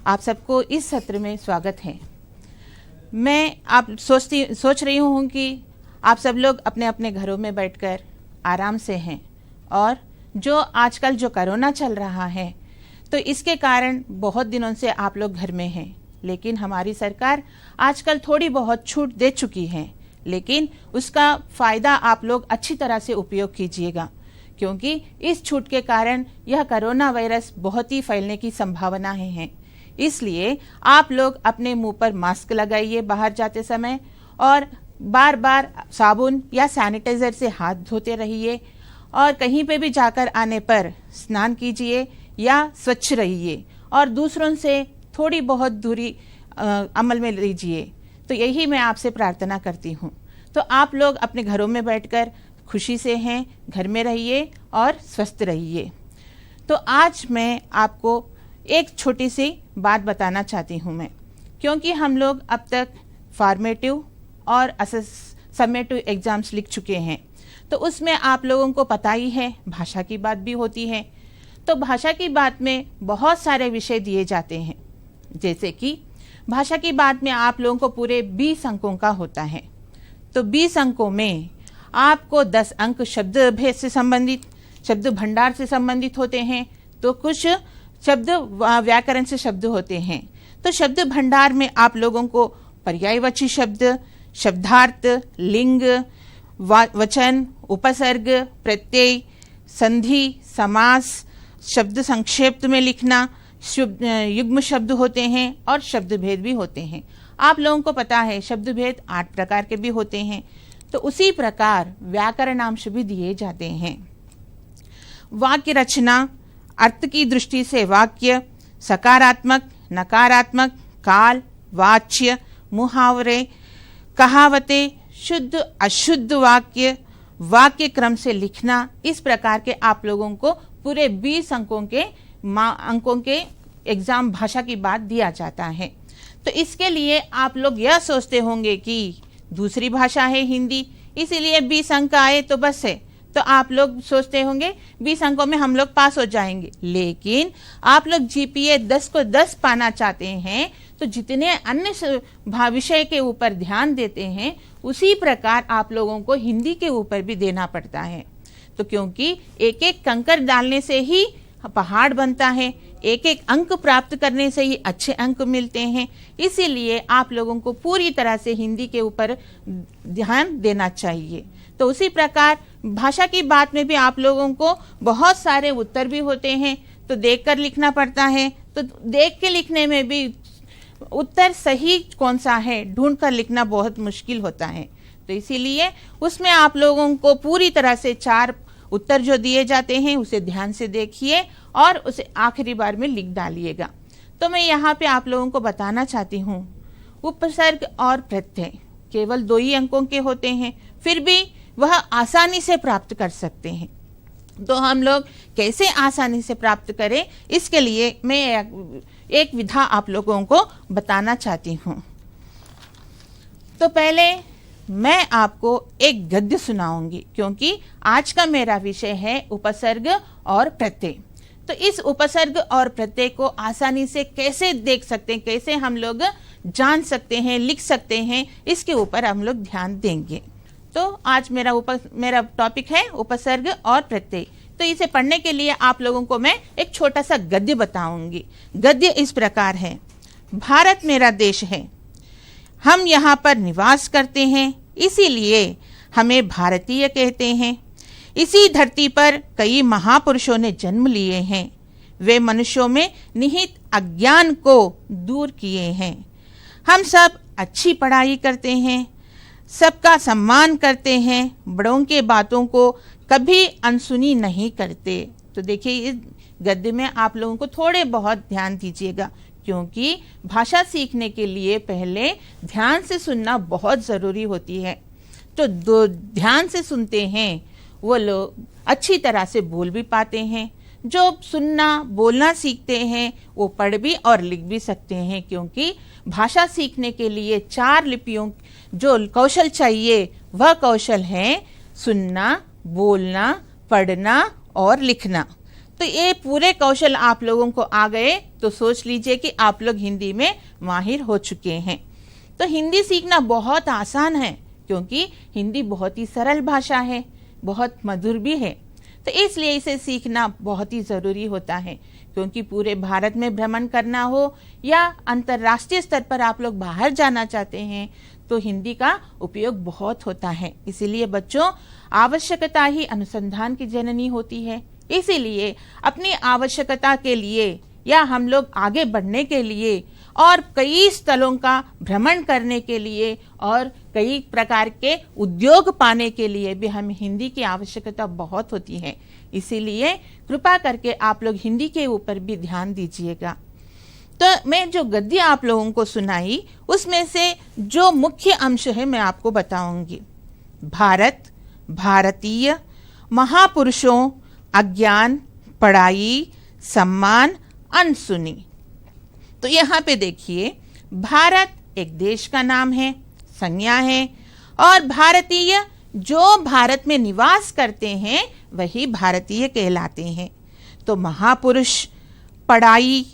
आप सबको इस सत्र में स्वागत है। मैं सोच रही हूँ कि आप सब लोग अपने अपने घरों में बैठकर आराम से हैं और जो आजकल जो कोरोना चल रहा है तो इसके कारण बहुत दिनों से आप लोग घर में हैं, लेकिन हमारी सरकार आजकल थोड़ी बहुत छूट दे चुकी है, लेकिन उसका फ़ायदा आप लोग अच्छी तरह से उपयोग कीजिएगा, क्योंकि इस छूट के कारण यह कोरोना वायरस बहुत ही फैलने की संभावनाएं हैं। इसलिए आप लोग अपने मुंह पर मास्क लगाइए बाहर जाते समय और बार बार साबुन या सैनिटाइज़र से हाथ धोते रहिए और कहीं पे भी जाकर आने पर स्नान कीजिए या स्वच्छ रहिए और दूसरों से थोड़ी बहुत दूरी अमल में लीजिए। तो यही मैं आपसे प्रार्थना करती हूँ। तो आप लोग अपने घरों में बैठकर खुशी से हैं, घर में रहिए और स्वस्थ रहिए। तो आज मैं आपको एक छोटी सी बात बताना चाहती हूँ मैं, क्योंकि हम लोग अब तक फॉर्मेटिव और समेटिव एग्ज़ाम्स लिख चुके हैं, तो उसमें आप लोगों को पता ही है भाषा की बात भी होती है। तो भाषा की बात में बहुत सारे विषय दिए जाते हैं, जैसे कि भाषा की बात में आप लोगों को पूरे 20 अंकों का होता है। तो 20 अंकों में आपको 10 अंक शब्द भेद से संबंधित, शब्द भंडार से संबंधित होते हैं, तो कुछ शब्द व्याकरण से शब्द होते हैं। तो शब्द भंडार में आप लोगों को पर्यायवाची शब्द, शब्दार्थ, लिंग, वचन, उपसर्ग, प्रत्यय, संधि, समास, शब्द संक्षेप में लिखना, युग्म शब्द होते हैं और शब्द भेद भी होते हैं। आप लोगों को पता है शब्द भेद 8 प्रकार के भी होते हैं। तो उसी प्रकार व्याकरणांश भी दिए जाते हैं। वाक्य रचना, अर्थ की दृष्टि से वाक्य, सकारात्मक, नकारात्मक, काल, वाच्य, मुहावरे, कहावतें, शुद्ध अशुद्ध वाक्य, वाक्य क्रम से लिखना, इस प्रकार के आप लोगों को पूरे 20 अंकों के एग्जाम भाषा की बात दिया जाता है। तो इसके लिए आप लोग यह सोचते होंगे कि दूसरी भाषा है हिंदी, इसीलिए 20 अंक आए तो बस है, तो आप लोग सोचते होंगे 20 अंकों में हम लोग पास हो जाएंगे। लेकिन आप लोग जीपीए 10 को 10 पाना चाहते हैं तो जितने अन्य विषय के ऊपर ध्यान देते हैं उसी प्रकार आप लोगों को हिंदी के ऊपर भी देना पड़ता है। तो क्योंकि एक एक कंकर डालने से ही पहाड़ बनता है, एक एक अंक प्राप्त करने से ही अच्छे अंक मिलते हैं, इसीलिए आप लोगों को पूरी तरह से हिंदी के ऊपर ध्यान देना चाहिए। तो उसी प्रकार भाषा की बात में भी आप लोगों को बहुत सारे उत्तर भी होते हैं, तो देखकर लिखना पड़ता है। तो देख के लिखने में भी उत्तर सही कौन सा है ढूंढ कर लिखना बहुत मुश्किल होता है। तो इसीलिए उसमें आप लोगों को पूरी तरह से 4 उत्तर जो दिए जाते हैं उसे ध्यान से देखिए और उसे आखिरी बार में लिख डालिएगा। तो मैं यहाँ पे आप लोगों को बताना चाहती हूँ, उपसर्ग और प्रत्यय केवल 2 ही अंकों के होते हैं, फिर भी वह आसानी से प्राप्त कर सकते हैं। तो हम लोग कैसे आसानी से प्राप्त करें, इसके लिए मैं एक विधा आप लोगों को बताना चाहती हूँ। तो पहले मैं आपको एक गद्य सुनाऊंगी, क्योंकि आज का मेरा विषय है उपसर्ग और प्रत्यय। तो इस उपसर्ग और प्रत्यय को आसानी से कैसे देख सकते हैं, कैसे हम लोग जान सकते हैं, लिख सकते हैं, इसके ऊपर हम लोग ध्यान देंगे। तो आज मेरा टॉपिक है उपसर्ग और प्रत्यय। तो इसे पढ़ने के लिए आप लोगों को मैं एक छोटा सा गद्य बताऊंगी। गद्य इस प्रकार है। भारत मेरा देश है, हम यहाँ पर निवास करते हैं, इसीलिए हमें भारतीय कहते हैं। इसी धरती पर कई महापुरुषों ने जन्म लिए हैं, वे मनुष्यों में निहित अज्ञान को दूर किए हैं। हम सब अच्छी पढ़ाई करते हैं, सबका सम्मान करते हैं, बड़ों के बातों को कभी अनसुनी नहीं करते। तो देखिए इस गद्य में आप लोगों को थोड़े बहुत ध्यान दीजिएगा, क्योंकि भाषा सीखने के लिए पहले ध्यान से सुनना बहुत ज़रूरी होती है। तो ध्यान से सुनते हैं वो लोग अच्छी तरह से बोल भी पाते हैं। जो सुनना बोलना सीखते हैं वो पढ़ भी और लिख भी सकते हैं, क्योंकि भाषा सीखने के लिए 4 लिपियों जो कौशल चाहिए वह कौशल है सुनना, बोलना, पढ़ना और लिखना। तो ये पूरे कौशल आप लोगों को आ गए तो सोच लीजिए कि आप लोग हिंदी में माहिर हो चुके हैं। तो हिंदी सीखना बहुत आसान है क्योंकि हिंदी बहुत ही सरल भाषा है, बहुत मधुर भी है। तो इसलिए इसे सीखना बहुत ही ज़रूरी होता है क्योंकि पूरे भारत में भ्रमण करना हो या अंतर्राष्ट्रीय स्तर पर आप लोग बाहर जाना चाहते हैं तो हिंदी का उपयोग बहुत होता है। इसीलिए बच्चों, आवश्यकता ही अनुसंधान की जननी होती है। इसीलिए अपनी आवश्यकता के लिए या हम लोग आगे बढ़ने के लिए और कई स्थलों का भ्रमण करने के लिए और कई प्रकार के उद्योग पाने के लिए भी हमें हिंदी की आवश्यकता बहुत होती है। इसीलिए कृपा करके आप लोग हिंदी के ऊपर भी ध्यान दीजिएगा। तो मैं जो गद्य आप लोगों को सुनाई उसमें से जो मुख्य अंश है मैं आपको बताऊंगी। भारत, भारतीय, महापुरुषों, अज्ञान, पढ़ाई, सम्मान, अनसुनी। तो यहाँ पे देखिए, भारत एक देश का नाम है, संज्ञा है, और भारतीय जो भारत में निवास करते हैं वही भारतीय कहलाते हैं। तो महापुरुष, पढ़ाई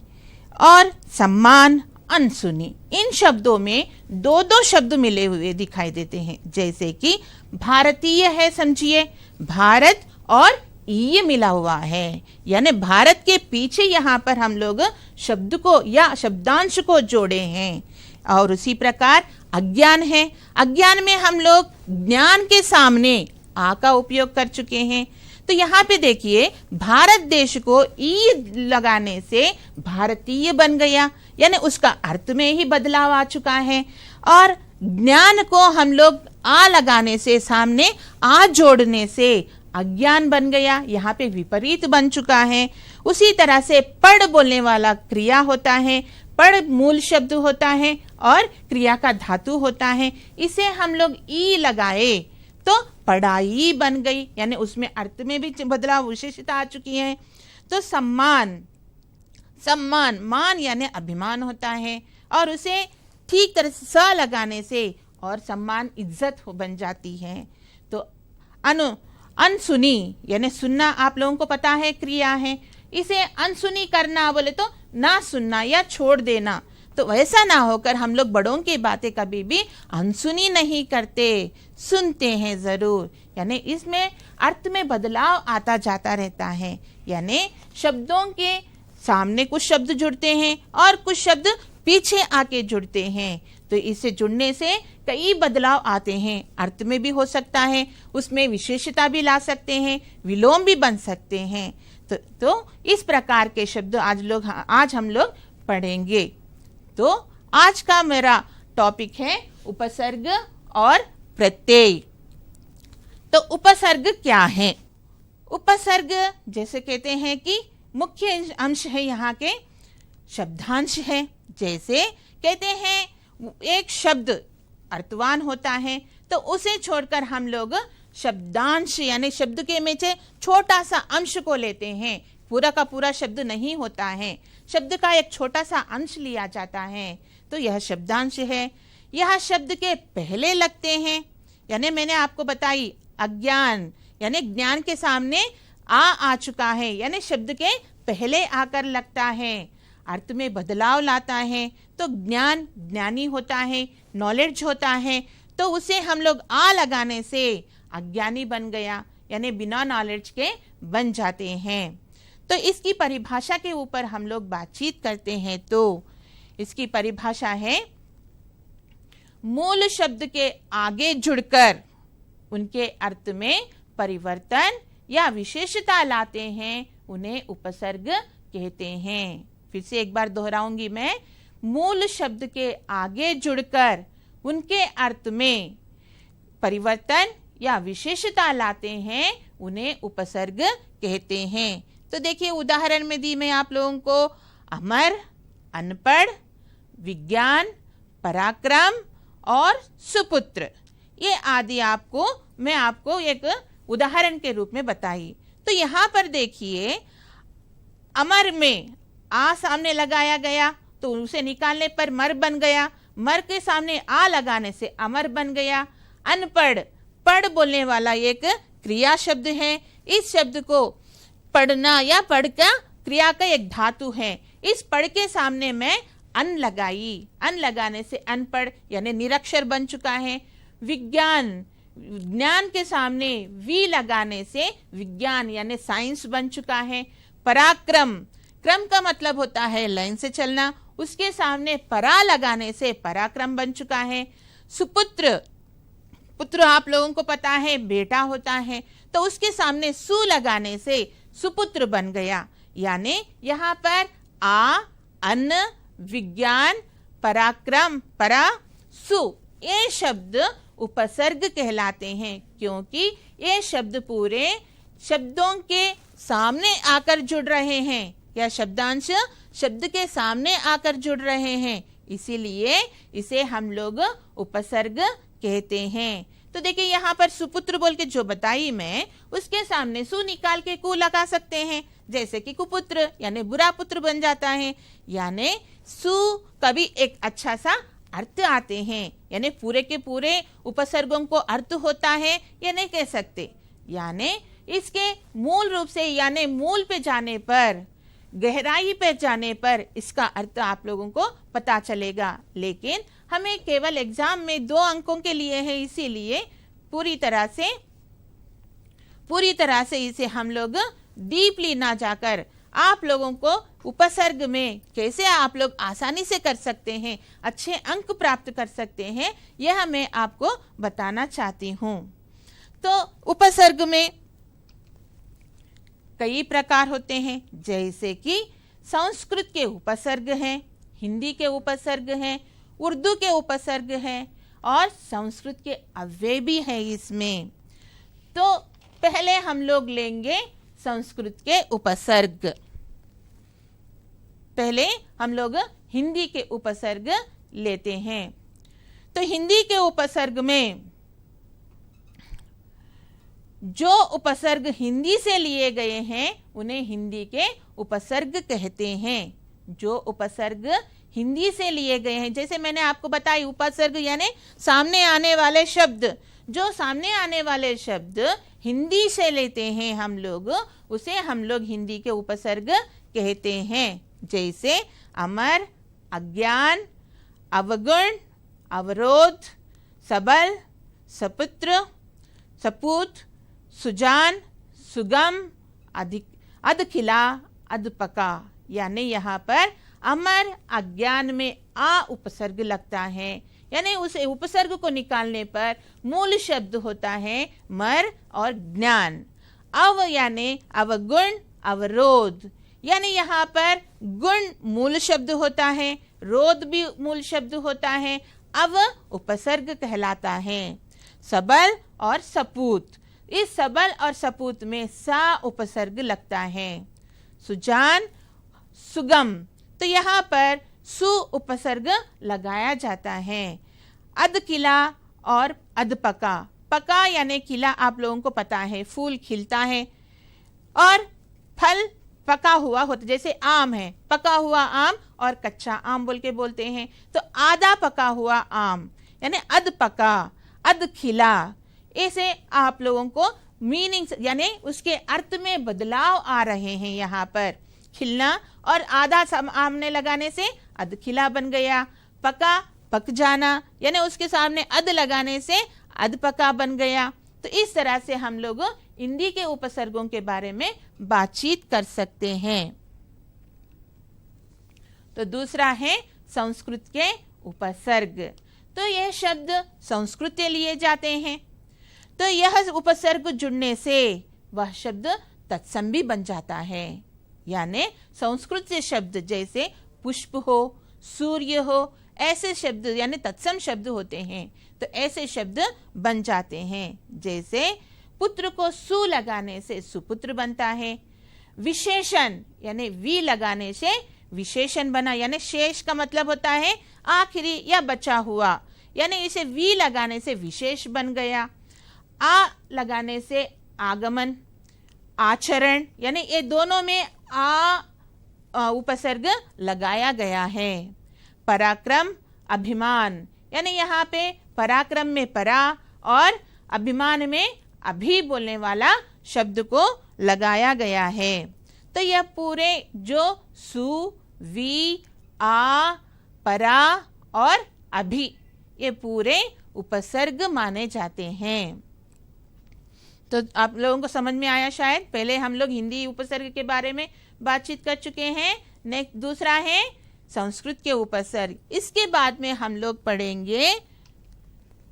और सम्मान, अनसुनी, इन शब्दों में दो दो शब्द मिले हुए दिखाई देते हैं। जैसे कि भारतीय है, समझिए भारत और ये मिला हुआ है, यानी भारत के पीछे यहाँ पर हम लोग शब्द को या शब्दांश को जोड़े हैं। और उसी प्रकार अज्ञान है, अज्ञान में हम लोग ज्ञान के सामने आ का उपयोग कर चुके हैं। तो यहाँ पे देखिए, भारत देश को ई लगाने से भारतीय बन गया, यानी उसका अर्थ में ही बदलाव आ चुका है। और ज्ञान को हम लोग आ लगाने से, सामने आ जोड़ने से अज्ञान बन गया, यहाँ पे विपरीत बन चुका है। उसी तरह से पढ़ बोलने वाला क्रिया होता है, पढ़ मूल शब्द होता है और क्रिया का धातु होता है। इसे हम लोग ई लगाए तो पढ़ाई बन गई, यानी उसमें अर्थ में भी बदलाव, विशेषता आ चुकी है। तो सम्मान, सम्मान मान यानी अभिमान होता है और उसे ठीक तरह से स लगाने से और सम्मान इज्जत बन जाती है। तो अनसुनी यानी सुनना आप लोगों को पता है क्रिया है, इसे अनसुनी करना बोले तो ना सुनना या छोड़ देना। तो वैसा ना होकर हम लोग बड़ों की बातें कभी भी अनसुनी नहीं करते, सुनते हैं जरूर, यानी इसमें अर्थ में बदलाव आता जाता रहता है। यानी शब्दों के सामने कुछ शब्द जुड़ते हैं और कुछ शब्द पीछे आके जुड़ते हैं। तो इससे जुड़ने से कई बदलाव आते हैं, अर्थ में भी हो सकता है, उसमें विशेषता भी ला सकते हैं, विलोम भी बन सकते हैं। तो इस प्रकार के शब्द आज हम लोग पढ़ेंगे। तो आज का मेरा टॉपिक है उपसर्ग और प्रत्यय। तो उपसर्ग क्या है? उपसर्ग जैसे कहते हैं कि मुख्य अंश है, यहाँ के शब्दांश है। जैसे कहते हैं एक शब्द अर्थवान होता है तो उसे छोड़कर हम लोग शब्दांश यानी शब्द के में से छोटा सा अंश को लेते हैं, पूरा का पूरा शब्द नहीं होता है, शब्द का एक छोटा सा अंश लिया जाता है, तो यह शब्दांश है। यह शब्द के पहले लगते हैं, यानी मैंने आपको बताई अज्ञान यानी ज्ञान के सामने आ चुका है, यानी शब्द के पहले आकर लगता है, अर्थ में बदलाव लाता है। तो ज्ञान ज्ञानी होता है, नॉलेज होता है, तो उसे हम लोग आ लगाने से अज्ञानी बन गया, यानी बिना नॉलेज के बन जाते हैं। तो इसकी परिभाषा के ऊपर हम लोग बातचीत करते हैं। तो इसकी परिभाषा है, मूल शब्द के आगे जुड़कर उनके अर्थ में परिवर्तन या विशेषता लाते हैं, उन्हें उपसर्ग कहते हैं। फिर से एक बार दोहराऊंगी मैं, मूल शब्द के आगे जुड़कर उनके अर्थ में परिवर्तन या विशेषता लाते हैं, उन्हें उपसर्ग कहते हैं। तो देखिए उदाहरण में दी मैं आप लोगों को अमर, अनपढ़, विज्ञान, पराक्रम और सुपुत्र, ये आदि मैं आपको एक उदाहरण के रूप में बताई। तो यहाँ पर देखिए अमर में आ सामने लगाया गया तो उसे निकालने पर मर बन गया, मर के सामने आ लगाने से अमर बन गया। अनपढ़, पढ़ बोलने वाला एक क्रिया शब्द है, इस शब्द को पढ़ना या पढ़ का क्रिया का एक धातु है। इस पढ़ के सामने मैं अन लगाई, अन लगाने से अनपढ़ यानी निरक्षर बन चुका है। विज्ञान, ज्ञान के सामने वी लगाने से विज्ञान यानी साइंस बन चुका है। पराक्रम, क्रम का मतलब होता है लाइन से चलना, उसके सामने परा लगाने से पराक्रम बन चुका है। सुपुत्र, पुत्र आप लोगों को पता है बेटा होता है, तो उसके सामने सु लगाने से सुपुत्र बन गया। यानी यहाँ पर आ, अन, विज्ञान, पराक्रम, परा, सु ये शब्द उपसर्ग कहलाते हैं, क्योंकि ये शब्द पूरे शब्दों के सामने आकर जुड़ रहे हैं या शब्दांश शब्द के सामने आकर जुड़ रहे हैं, इसीलिए इसे हम लोग उपसर्ग कहते हैं। तो देखिए यहाँ पर सुपुत्र बोल के जो बताई मैं, उसके सामने सु निकाल के कु लगा सकते हैं, जैसे कि कुपुत्र यानी बुरा पुत्र बन जाता है। यानी सु कभी एक अच्छा सा अर्थ आते हैं, यानी पूरे के पूरे उपसर्गों को अर्थ होता है ये नहीं कह सकते। यानी इसके मूल रूप से यानी मूल पे जाने पर, गहराई पे जाने पर इसका अर्थ आप लोगों को पता चलेगा। लेकिन हमें केवल एग्जाम में 2 अंकों के लिए है, इसीलिए पूरी तरह से इसे हम लोग डीपली ना जाकर आप लोगों को उपसर्ग में कैसे आप लोग आसानी से कर सकते हैं, अच्छे अंक प्राप्त कर सकते हैं, यह मैं आपको बताना चाहती हूँ। तो उपसर्ग में कई प्रकार होते हैं, जैसे कि संस्कृत के उपसर्ग हैं, हिंदी के उपसर्ग हैं, उर्दू के उपसर्ग हैं और संस्कृत के अव्यय भी हैं इसमें। तो पहले हम लोग लेंगे संस्कृत के उपसर्ग। पहले हम लोग हिंदी के उपसर्ग लेते हैं। तो हिंदी के उपसर्ग में जो उपसर्ग हिंदी से लिए गए हैं उन्हें हिंदी के उपसर्ग कहते हैं। जो उपसर्ग हिंदी से लिए गए हैं, जैसे मैंने आपको बताई उपसर्ग यानी सामने आने वाले शब्द, जो सामने आने वाले शब्द हिंदी से लेते हैं हम लोग, उसे हम लोग हिंदी के उपसर्ग कहते हैं। जैसे अमर, अज्ञान, अवगुण, अवरोध, सबल, सपुत्र, सपूत, सुजान, सुगम, अधखिला, अधपका। यानी यहाँ पर अमर, अज्ञान में आ उपसर्ग लगता है, यानी उस उपसर्ग को निकालने पर मूल शब्द होता है मर और ज्ञान। अव यानी अवगुण, अवरोध, यानी यहाँ पर गुण मूल शब्द होता है, रोध भी मूल शब्द होता है, अव उपसर्ग कहलाता है। सबल और सपूत, इस सबल और सपूत में सा उपसर्ग लगता है। सुजान, सुगम, तो यहाँ पर सु उपसर्ग लगाया जाता है। अधकिला और अधपका, पका यानी खिला आप लोगों को पता है फूल खिलता है, और फल पका हुआ होता, जैसे आम है, पका हुआ आम और कच्चा आम बोल के बोलते हैं। तो आधा पका हुआ आम यानी अधपका, अधखिला, ऐसे आप लोगों को मीनिंग यानी उसके अर्थ में बदलाव आ रहे हैं। यहाँ पर खिलना और आधा सामने लगाने से अधखिला बन गया, पका पक जाना यानी उसके सामने अध लगाने से अधपका बन गया। तो इस तरह से हम लोग हिंदी के उपसर्गों के बारे में बातचीत कर सकते हैं। तो दूसरा है संस्कृत के उपसर्ग। तो यह शब्द संस्कृत के लिए जाते हैं, तो यह उपसर्ग जुड़ने से वह शब्द तत्सम भी बन जाता है। यानी संस्कृत से शब्द जैसे पुष्प हो, सूर्य हो, ऐसे शब्द यानी तत्सम शब्द होते हैं, तो ऐसे शब्द बन जाते हैं। जैसे पुत्र को सु लगाने से सुपुत्र बनता है। विशेषण यानी वी लगाने से विशेषण बना, यानी शेष का मतलब होता है आखिरी या बचा हुआ, यानी इसे वी लगाने से विशेष बन गया। आ लगाने से आगमन, आचरण, यानी ये दोनों में आ उपसर्ग लगाया गया है। पराक्रम, अभिमान, यानी यहाँ पे पराक्रम में परा और अभिमान में अभी बोलने वाला शब्द को लगाया गया है। तो यह पूरे जो सु, वी, आ, परा और अभी, ये पूरे उपसर्ग माने जाते हैं। तो आप लोगों को समझ में आया शायद। पहले हम लोग हिंदी उपसर्ग के बारे में बातचीत कर चुके हैं। नेक्स्ट दूसरा है संस्कृत के उपसर्ग। इसके बाद में हम लोग पढ़ेंगे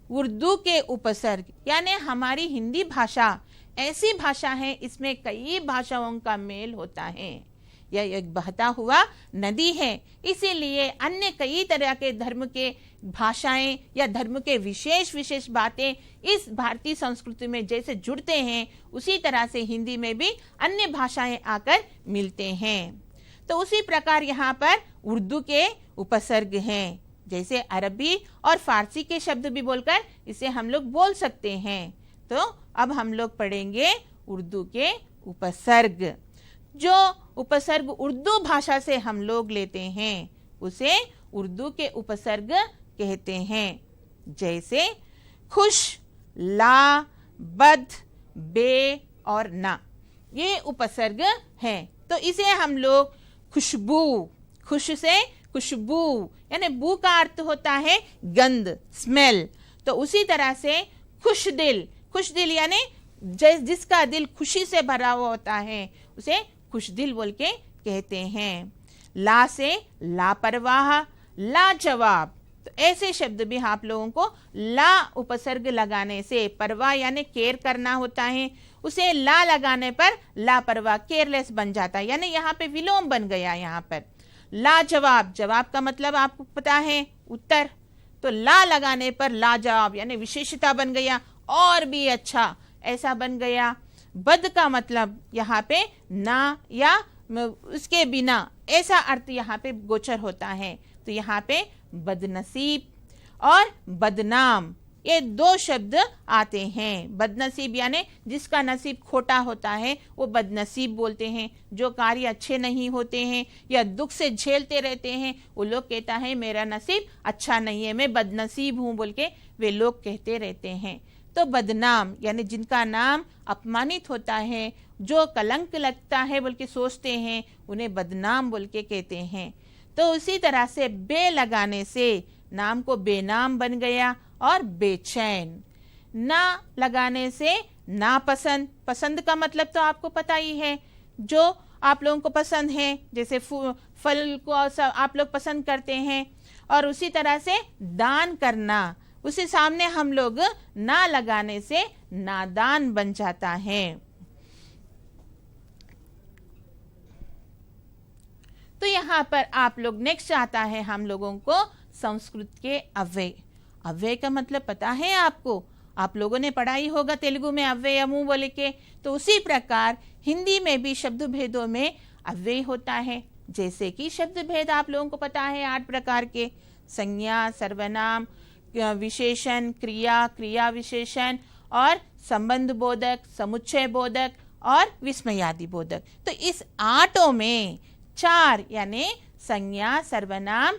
उर्दू के उपसर्ग, यानी हमारी हिंदी भाषा ऐसी भाषा है, इसमें कई भाषाओं का मेल होता है। यह एक बहता हुआ नदी है, इसीलिए अन्य कई तरह के धर्म के भाषाएं या धर्म के विशेष विशेष बातें इस भारतीय संस्कृति में जैसे जुड़ते हैं, उसी तरह से हिंदी में भी अन्य भाषाएं आकर मिलते हैं। तो उसी प्रकार यहाँ पर उर्दू के उपसर्ग हैं, जैसे अरबी और फारसी के शब्द भी बोलकर इसे हम लोग बोल सकते हैं। तो अब हम लोग पढ़ेंगे उर्दू के उपसर्ग। जो उपसर्ग उर्दू भाषा से हम लोग लेते हैं उसे उर्दू के उपसर्ग कहते हैं, जैसे खुश, ला, बद, बे और ना, ये उपसर्ग हैं। तो इसे हम लोग खुशबू, खुश से खुशबू, यानी बू का अर्थ होता है गंध, स्मेल। तो उसी तरह से खुश दिल, खुश दिल यानी जिसका दिल खुशी से भरा हुआ होता है उसे खुश दिल बोल के कहते हैं। ला से लापरवाह, लाजवाब। तो ऐसे शब्द भी आप लोगों को ला उपसर्ग लगाने से, परवाह यानी केयर करना होता है, उसे ला लगाने पर लापरवाह, केयरलेस बन जाता है, यानी यहाँ पे विलोम बन गया। यहाँ पर लाजवाब, जवाब का मतलब आपको पता है उत्तर, तो ला लगाने पर लाजवाब यानी विशेषता बन गया, और भी अच्छा ऐसा बन गया। बद का मतलब यहाँ पे ना या उसके बिना, ऐसा अर्थ यहाँ पे गोचर होता है। तो यहाँ पे बदनसीब और बदनाम, ये दो शब्द आते हैं। बदनसीब यानी जिसका नसीब खोटा होता है वो बदनसीब बोलते हैं। जो कार्य अच्छे नहीं होते हैं या दुख से झेलते रहते हैं वो लोग कहता है मेरा नसीब अच्छा नहीं है, मैं बदनसीब हूँ बोल के वे लोग कहते रहते हैं। तो बदनाम यानी जिनका नाम अपमानित होता है, जो कलंक लगता है बोल के सोचते हैं, उन्हें बदनाम बोल के कहते हैं। तो उसी तरह से बे लगाने से नाम को बेनाम बन गया और बेचैन। ना लगाने से नापसंद, पसंद का मतलब तो आपको पता ही है, जो आप लोगों को पसंद है, जैसे फल को आप लोग पसंद करते हैं। और उसी तरह से दान करना, उसी सामने हम लोग ना लगाने से नादान बन जाता है। तो यहाँ पर आप लोग नेक्स्ट आता है हम लोगों को संस्कृत के अव्यय। अव्यय का मतलब पता है आपको, आप लोगों ने पढ़ाई होगा तेलुगु में अव्यय मुंह बोले के। तो उसी प्रकार हिंदी में भी शब्द भेदों में अव्यय होता है। जैसे कि शब्द भेद आप लोगों को पता है 8 प्रकार के, संज्ञा, सर्वनाम, विशेषण, क्रिया, क्रिया विशेषण और संबंध बोधक, समुच्चय बोधक और विस्मयादि बोधक। तो इस 8 में 4 यानी संज्ञा, सर्वनाम,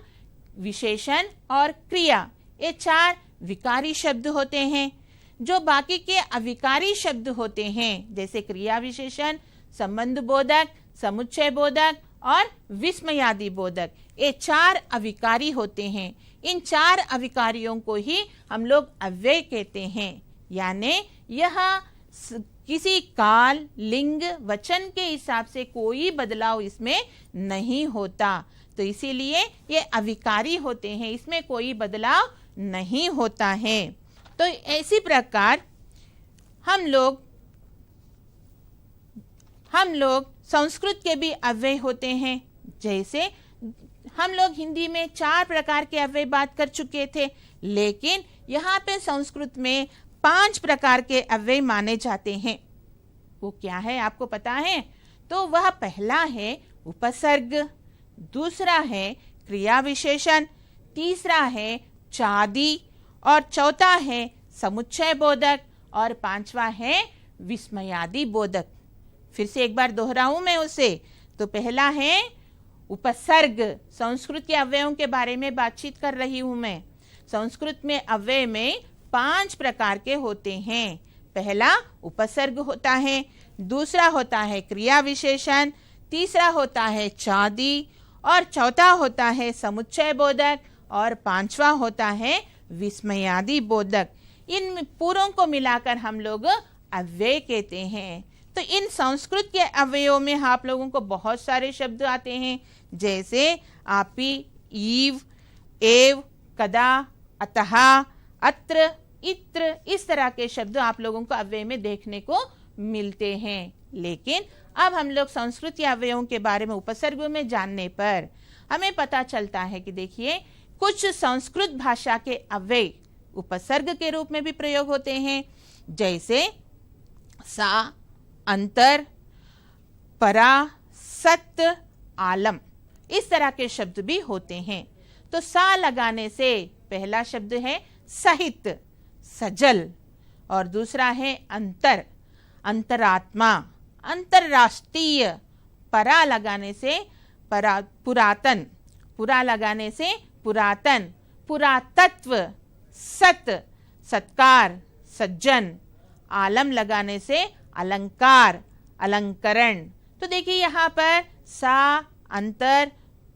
विशेषण और क्रिया, ये 4 विकारी शब्द होते हैं। जो बाकी के अविकारी शब्द होते हैं जैसे क्रिया विशेषण, संबंध बोधक, समुच्चय बोधक और विस्मयादि बोधक, ये 4 अविकारी होते हैं। इन 4 अविकारियों को ही हम लोग अव्यय कहते हैं, यानी यह किसी काल, लिंग, वचन के हिसाब से कोई बदलाव इसमें नहीं होता। तो इसीलिए ये अविकारी होते हैं, इसमें कोई बदलाव नहीं होता है। तो इसी प्रकार हम लोग संस्कृत के भी अव्यय होते हैं। जैसे हम लोग हिंदी में 4 प्रकार के अव्यय बात कर चुके थे, लेकिन यहाँ पे संस्कृत में 5 प्रकार के अव्यय माने जाते हैं। वो क्या है आपको पता है? तो वह पहला है उपसर्ग, दूसरा है क्रिया विशेषण, तीसरा है चादी और चौथा है समुच्चय बोधक और 5वां है विस्मयादि बोधक। फिर से एक बार दोहराऊं मैं उसे। तो पहला है उपसर्ग, संस्कृत के अव्ययों के बारे में बातचीत कर रही हूं मैं। संस्कृत में अव्यय में 5 प्रकार के होते हैं। पहला उपसर्ग होता है, दूसरा होता है क्रिया विशेषण, तीसरा होता है चाँदी, और चौथा होता है समुच्चय बोधक, और पांचवा होता है विस्मयादि बोधक। इन पूरों को मिलाकर हम लोग अव्यय कहते हैं। तो इन संस्कृत के अव्ययों में आप लोगों को बहुत सारे शब्द आते हैं, जैसे आपी, ईव, एव, कदा, अतः, अत्र, इत्र, इस तरह के शब्द आप लोगों को अव्यय में देखने को मिलते हैं। लेकिन अब हम लोग संस्कृत या अव्ययों के बारे में उपसर्गों में जानने पर हमें पता चलता है कि देखिए, कुछ संस्कृत भाषा के अव्यय उपसर्ग के रूप में भी प्रयोग होते हैं, जैसे सा, अंतर, परा, सत, आलम, इस तरह के शब्द भी होते हैं। तो सा लगाने से पहला शब्द है सहित, सजल, और दूसरा है अंतर, अंतरात्मा, अंतरराष्ट्रीय। परा लगाने से पुरातन, पुरा लगाने से पुरातन, पुरातत्व, सत, सत्कार, सज्जन, आलम लगाने से अलंकार, अलंकरण। तो देखिए यहाँ पर सा, अंतर,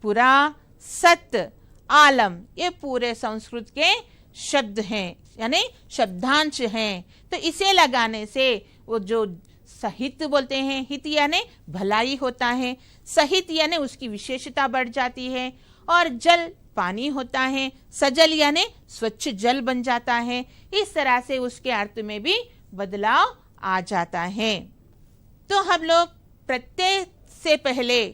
पुरा, सत, आलम, ये पूरे संस्कृत के शब्द हैं, यानी शब्दांश हैं। तो इसे लगाने से वो जो सहित बोलते हैं, हित यानी भलाई होता है, सहित यानी उसकी विशेषता बढ़ जाती है, और जल पानी होता है, सजल यानी स्वच्छ जल बन जाता है। इस तरह से उसके अर्थ में भी बदलाव आ जाता है। तो हम लोग प्रत्यय से पहले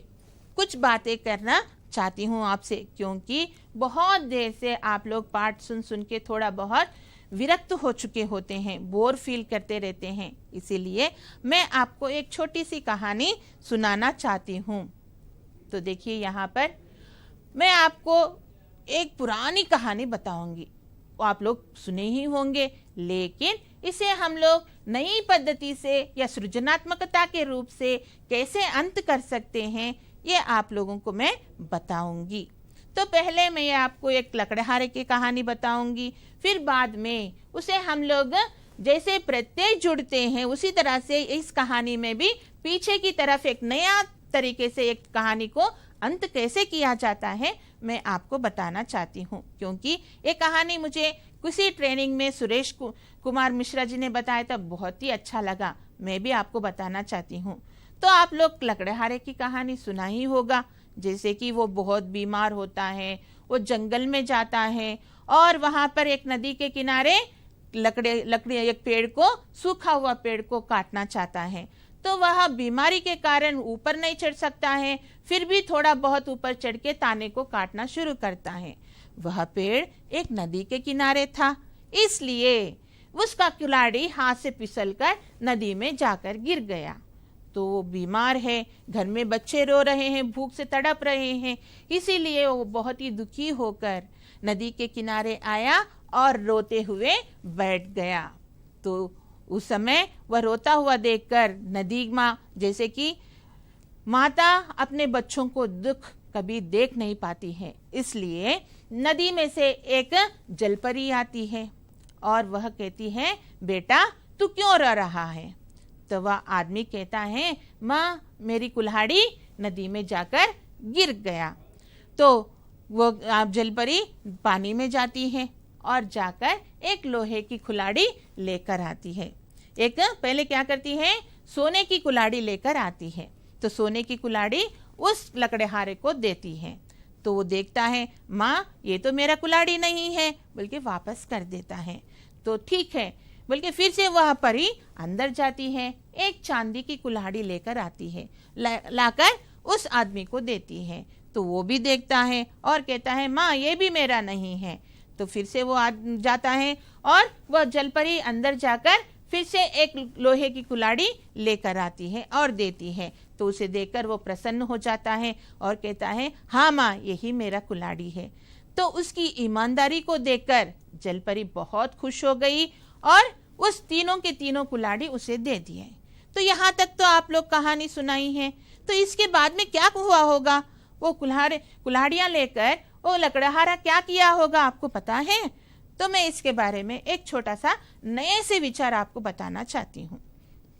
कुछ बातें करना चाहती हूँ आपसे, क्योंकि बहुत देर से आप लोग पाठ सुन सुन के थोड़ा बहुत विरक्त हो चुके होते हैं, बोर फील करते रहते हैं। इसीलिए मैं आपको एक छोटी सी कहानी सुनाना चाहती हूँ। तो देखिए यहाँ पर मैं आपको एक पुरानी कहानी बताऊंगी, वो आप लोग सुने ही होंगे, लेकिन इसे हम लोग नई पद्धति से या सृजनात्मकता के रूप से कैसे अंत कर सकते हैं, ये आप लोगों को मैं बताऊंगी। तो पहले मैं आपको एक लकड़हारे की कहानी बताऊंगी, फिर बाद में उसे हम लोग जैसे प्रत्यय जुड़ते हैं उसी तरह से इस कहानी में भी पीछे की तरफ एक नया तरीके से एक कहानी को अंत कैसे किया जाता है मैं आपको बताना चाहती हूँ। क्योंकि ये कहानी मुझे किसी ट्रेनिंग में सुरेश कुमार मिश्रा जी ने बताया था, बहुत ही अच्छा लगा, मैं भी आपको बताना चाहती हूँ। तो आप लोग लकड़हारे की कहानी सुना ही होगा, जैसे कि वो बहुत बीमार होता है, वो जंगल में जाता है और वहां पर एक नदी के किनारे लकड़ी एक पेड़ को, सूखा हुआ पेड़ को काटना चाहता है। तो वह बीमारी के कारण ऊपर नहीं चढ़ सकता है, फिर भी थोड़ा बहुत ऊपर चढ़ के ताने को काटना शुरू करता है। वह पेड़ एक नदी के किनारे था, इसलिए उसका कुल्हाड़ी हाथ से फिसलकर नदी में जाकर गिर गया। तो वो बीमार है, घर में बच्चे रो रहे हैं, भूख से तड़प रहे हैं, इसीलिए वो बहुत ही दुखी होकर नदी के किनारे आया और रोते हुए बैठ गया। तो उस समय वह रोता हुआ देखकर नदी माँ, जैसे कि माता अपने बच्चों को दुख कभी देख नहीं पाती है, इसलिए नदी में से एक जलपरी आती है और वह कहती है, बेटा तू क्यों रो रहा है? तो वह आदमी कहता है, माँ मेरी कुल्हाड़ी नदी में जाकर गिर गया। तो वो जलपरी पानी में जाती है और जाकर एक लोहे की कुल्हाड़ी लेकर आती है। एक पहले क्या करती है, सोने की कुल्हाड़ी लेकर आती है। तो सोने की कुल्हाड़ी उस लकड़हारे को देती है। तो वो देखता है, माँ ये तो मेरा कुल्हाड़ी नहीं है, बल्कि वापस कर देता है। तो ठीक है, बल्कि फिर से वह परी अंदर जाती है, एक चांदी की कुल्हाड़ी लेकर आती है, लाकर उस आदमी को देती है। तो वो भी देखता है और कहता है, माँ ये भी मेरा नहीं है। तो फिर से वो जाता है और वह जलपरी अंदर जाकर फिर से एक लोहे की कुल्हाड़ी लेकर आती है और देती है। तो उसे देखकर वो प्रसन्न हो जाता है और कहता है, हाँ माँ यही मेरा कुल्हाड़ी है। तो उसकी ईमानदारी को देखकर जलपरी बहुत खुश हो गई और उस तीनों के तीनों कुल्हाड़ी उसे दे दिए। तो यहाँ तक तो आप लोग कहानी सुनाई है। तो इसके बाद में क्या हुआ होगा? वो कुल्हाड़ियाँ लेकर वो लकड़हारा क्या किया होगा आपको पता है? तो मैं इसके बारे में एक छोटा सा नए से विचार आपको बताना चाहती हूँ।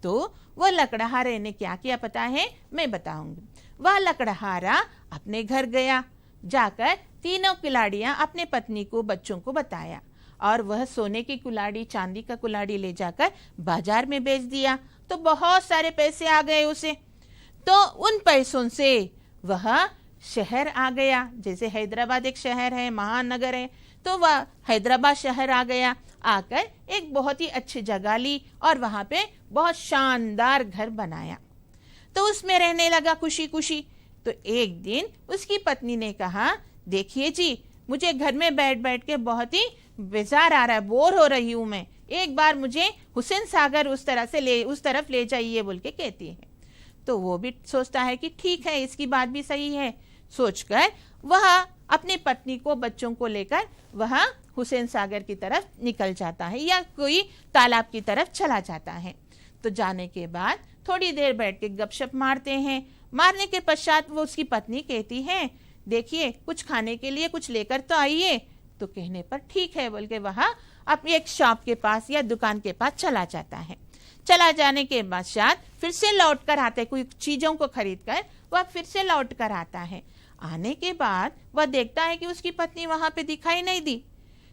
तो वह लकड़हारे ने क्या किया पता है, मैं बताऊंगी। वह लकड़हारा अपने घर गया, जाकर तीनों कुल्हाड़ियां अपने पत्नी को, बच्चों को बताया, और वह सोने की कुल्हाड़ी, चांदी का कुल्हाड़ी ले जाकर बाजार में बेच दिया। तो बहुत सारे पैसे आ गए उसे। तो उन पैसों से वह शहर आ गया। जैसे हैदराबाद एक शहर है, महानगर है, तो वह हैदराबाद शहर आ गया। आकर एक बहुत ही अच्छी जगह ली और वहां पे बहुत शानदार घर बनाया। तो उसमें रहने लगा खुशी खुशी। तो एक दिन उसकी पत्नी ने कहा, देखिए जी, मुझे घर में बैठ बैठ के बहुत ही बेजार आ रहा है, बोर हो रही हूं मैं, एक बार मुझे हुसैन सागर उस तरफ ले जाइए बोल के कहती है। तो वो भी सोचता है कि ठीक है, इसकी बात भी सही है। सोचकर वह अपनी पत्नी को, बच्चों को लेकर वह हुसैन सागर की तरफ निकल जाता है या कोई तालाब की तरफ चला जाता है। तो जाने के बाद थोड़ी देर बैठ के गपशप मारते हैं। मारने के पश्चात वो उसकी पत्नी कहती है, देखिए कुछ खाने के लिए कुछ लेकर तो आइए। तो कहने पर ठीक है बोल के वह अपनी एक शॉप के पास या दुकान के पास चला जाता है। चला जाने के पश्चात फिर से लौट कर आते, कोई चीजों को खरीद कर वह फिर से लौट कर आता है। आने के बाद वह देखता है कि उसकी पत्नी वहां पे दिखाई नहीं दी।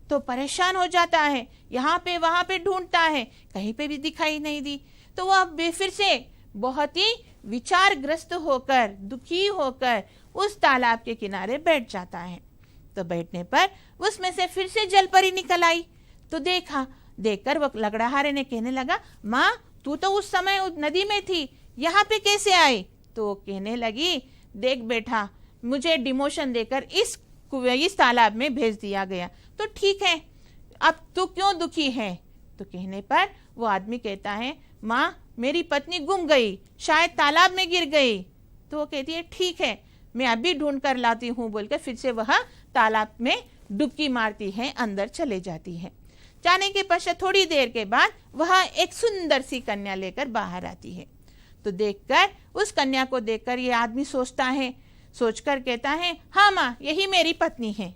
तो परेशान हो जाता है, यहाँ पे वहां पे ढूंढता है, कहीं पे भी दिखाई नहीं दी। तो वह फिर से बहुत ही विचारग्रस्त होकर, दुखी होकर उस तालाब के किनारे बैठ जाता है। तो बैठने पर उसमें से फिर से जलपरी निकल आई। तो देखकर वो लकड़हारे ने कहने लगा, माँ तू तो उस समय नदी में थी, यहाँ पे कैसे आई? तो कहने लगी, देख बेटा, मुझे डिमोशन देकर इस तालाब में भेज दिया गया। तो ठीक है, अब तू क्यों दुखी है? तो कहने पर वो आदमी कहता है, माँ मेरी पत्नी गुम गई, शायद तालाब में गिर गई। तो वो कहती है, ठीक है, मैं अभी ढूंढ कर लाती हूँ बोलकर फिर से वह तालाब में डुबकी मारती है, अंदर चले जाती है। जाने के पश्चात थोड़ी देर के बाद वह एक सुंदर सी कन्या लेकर बाहर आती है। तो देखकर, उस कन्या को देखकर ये आदमी सोचता है, सोचकर कहता है, हाँ माँ यही मेरी पत्नी है।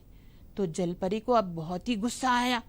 तो जलपरी को अब बहुत ही गुस्सा आया,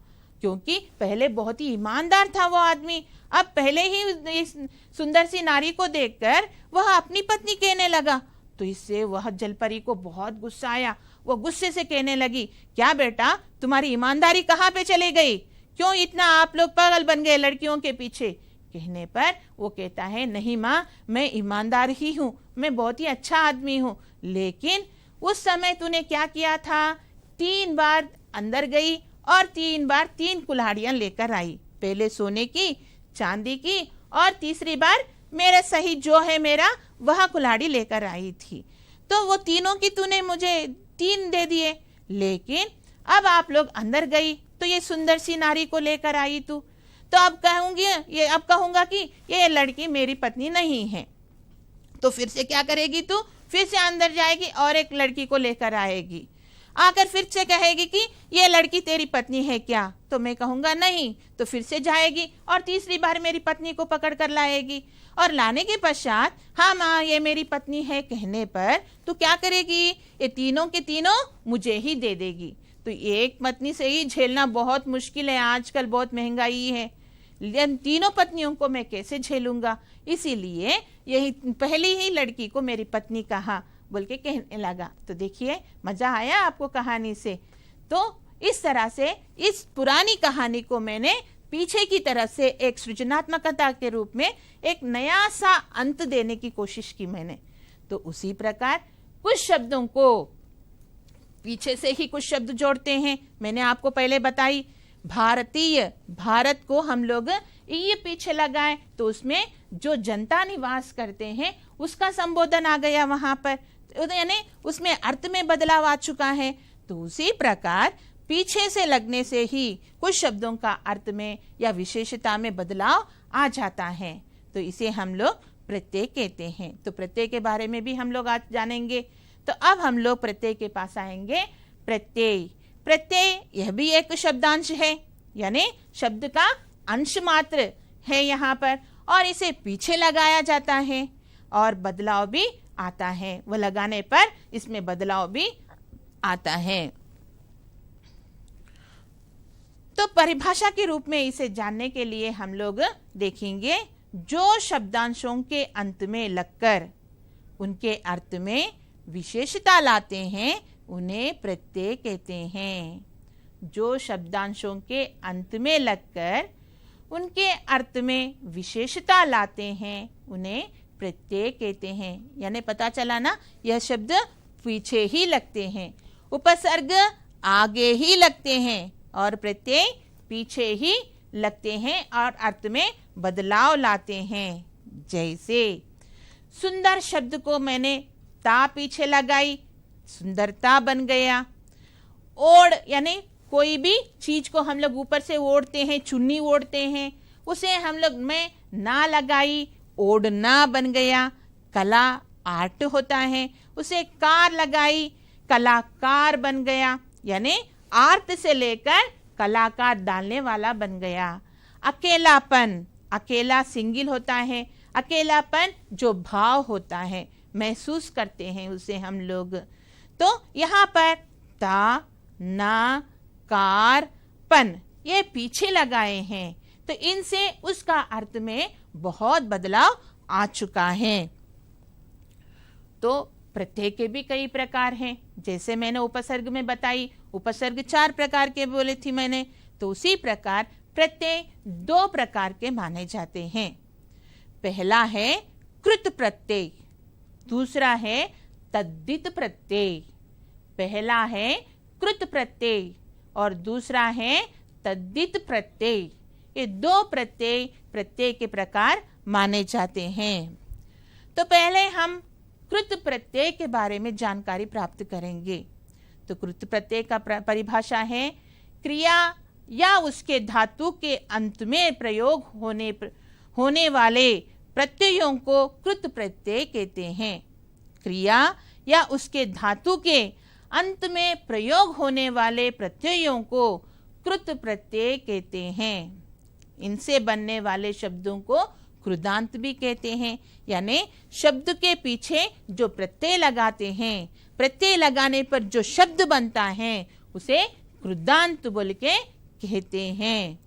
क्योंकि पहले बहुत ही ईमानदार था वो आदमी, अब पहले ही इस सुंदर सी नारी को देखकर वह अपनी पत्नी कहने लगा। तो इससे वह जलपरी को बहुत गुस्सा आया। वो गुस्से से कहने लगी, क्या बेटा तुम्हारी ईमानदारी कहाँ पे चली गई? क्यों इतना आप लोग पागल बन गए लड़कियों के पीछे? कहने पर वो कहता है, नहीं माँ, मैं ईमानदार ही हूँ, मैं बहुत ही अच्छा आदमी हूँ, लेकिन उस समय तूने क्या किया था? 3 बार अंदर गई और 3 बार 3 कुल्हाड़ियां लेकर आई, पहले सोने की, चांदी की, और तीसरी बार मेरा सही जो है मेरा वह कुल्हाड़ी लेकर आई थी। तो वो तीनों की तूने मुझे 3 दे दिए, लेकिन अब आप लोग अंदर गई तो ये सुंदर सी नारी को लेकर आई तू, तो अब कहूंगा कि ये लड़की मेरी पत्नी नहीं है। तो फिर से क्या करेगी तू? फिर से अंदर जाएगी और एक लड़की को लेकर आएगी, आकर फिर से कहेगी कि ये लड़की तेरी पत्नी है क्या? तो मैं कहूंगा नहीं। तो फिर से जाएगी और तीसरी बार मेरी पत्नी को पकड़ कर लाएगी, और लाने के पश्चात हाँ माँ ये मेरी पत्नी है कहने पर तो क्या करेगी? ये तीनों के तीनों मुझे ही दे देगी। तो एक पत्नी से ही झेलना बहुत मुश्किल है, आजकल बहुत महंगाई है, लेकिन तीनों पत्नियों को मैं कैसे झेलूंगा? इसीलिए यही पहली ही लड़की को मेरी पत्नी कहा बोल के कहने लगा। तो देखिए मजा आया आपको कहानी से। तो इस तरह से इस पुरानी कहानी को मैंने पीछे की तरफ से एक सृजनात्मकता के रूप में एक नया सा अंत देने की कोशिश की मैंने। तो उसी प्रकार कुछ शब्दों को पीछे से ही कुछ शब्द जोड़ते हैं। मैंने आपको पहले बताई भारतीय, भारत को हम लोग ये पीछे लगाए तो उसमें जो जनता निवास करते हैं उसका संबोधन आ गया वहां पर, यानी उसमें अर्थ में बदलाव आ चुका है। तो उसी प्रकार पीछे से लगने से ही कुछ शब्दों का अर्थ में या विशेषता में बदलाव आ जाता है। तो इसे हम लोग प्रत्यय कहते हैं। तो प्रत्यय के बारे में भी हम लोग आज जानेंगे। तो अब हम लोग प्रत्यय के पास आएंगे। प्रत्यय, प्रत्यय यह भी एक शब्दांश है, यानी शब्द का अंश मात्र है यहाँ पर, और इसे पीछे लगाया जाता है और बदलाव भी आता है। वह लगाने पर इसमें बदलाव भी आता है। तो परिभाषा के रूप में इसे जानने के लिए हम लोग देखेंगे जो शब्दांशों के अंत में लगकर उनके अर्थ में विशेषता लाते हैं उन्हें प्रत्यय कहते हैं। जो शब्दांशों के अंत में लगकर उनके अर्थ में विशेषता लाते हैं उन्हें प्रत्यय कहते हैं। यानी पता चला ना, यह शब्द पीछे ही लगते हैं, उपसर्ग आगे ही लगते हैं और प्रत्यय पीछे ही लगते हैं और अर्थ में बदलाव लाते हैं। जैसे सुंदर शब्द को मैंने ता पीछे लगाई, सुंदरता बन गया। ओढ़ यानी कोई भी चीज को हम लोग ऊपर से ओढ़ते हैं, चुन्नी ओढ़ते हैं, उसे हम लोग में ना लगाई, ओढ़ना बन गया। कला आर्ट होता है, उसे कार लगाई, कलाकार बन गया। यानी आर्ट से लेकर कलाकार डालने वाला बन गया। अकेलापन, अकेला सिंगल होता है, अकेलापन जो भाव होता है, महसूस करते हैं उसे हम लोग। तो यहाँ पर ता, ना, कार, पन ये पीछे लगाए हैं, तो इनसे उसका अर्थ में बहुत बदलाव आ चुका है। तो प्रत्यय के भी कई प्रकार हैं, जैसे मैंने उपसर्ग में बताई, उपसर्ग 4 प्रकार के बोले थी मैंने, तो उसी प्रकार प्रत्यय 2 प्रकार के माने जाते हैं। पहला है कृत प्रत्यय, दूसरा है तद्धित प्रत्यय। पहला है कृत प्रत्यय और दूसरा है तद्धित प्रत्यय। ये 2 प्रत्यय के प्रकार माने जाते हैं। तो पहले हम कृत प्रत्यय के बारे में जानकारी प्राप्त करेंगे। तो कृत प्रत्यय का परिभाषा है क्रिया या उसके धातु के अंत में प्रयोग होने वाले प्रत्ययों को कृत प्रत्यय कहते हैं। क्रिया या उसके धातु के अंत में प्रयोग होने वाले प्रत्ययों को कृत प्रत्यय कहते हैं। इनसे बनने वाले शब्दों को कृदांत भी कहते हैं। यानी शब्द के पीछे जो प्रत्यय लगाते हैं, प्रत्यय लगाने पर जो शब्द बनता है उसे कृदांत बोल के कहते हैं।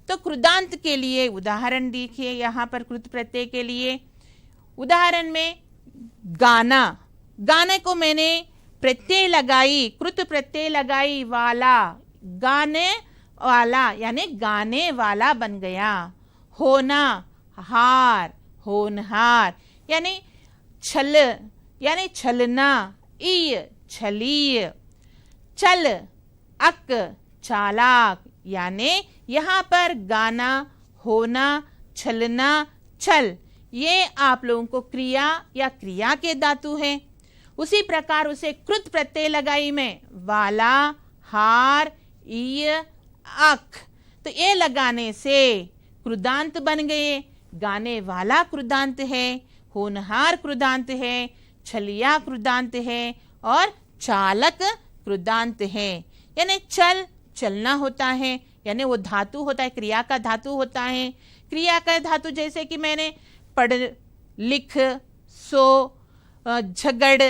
तो कृदांत के लिए उदाहरण देखिए यहाँ पर कृत प्रत्यय के लिए। उदाहरण में गाना, गाने को मैंने प्रत्यय लगाई, कृत प्रत्यय लगाई वाला, गाने वाला यानी गाने वाला बन गया। होना, हार, होनहार यानी छल यानी छलना, ईय, छलीय, चल, अक, चालाक। यानी यहाँ पर गाना, होना, छलना, छल ये आप लोगों को क्रिया या क्रिया के धातु हैं। उसी प्रकार उसे कृत प्रत्यय लगाई में वाला, हार, ईय, अक, तो ये लगाने से कृदांत बन गए। गाने वाला कृदांत है, होनहार कृदांत है, छलिया कृदांत है और चालक कृदांत है। यानी चल, चलना होता है, यानी वो धातु होता है, क्रिया का धातु होता है। क्रिया का धातु जैसे कि मैंने पढ़, लिख, सो, झगड़,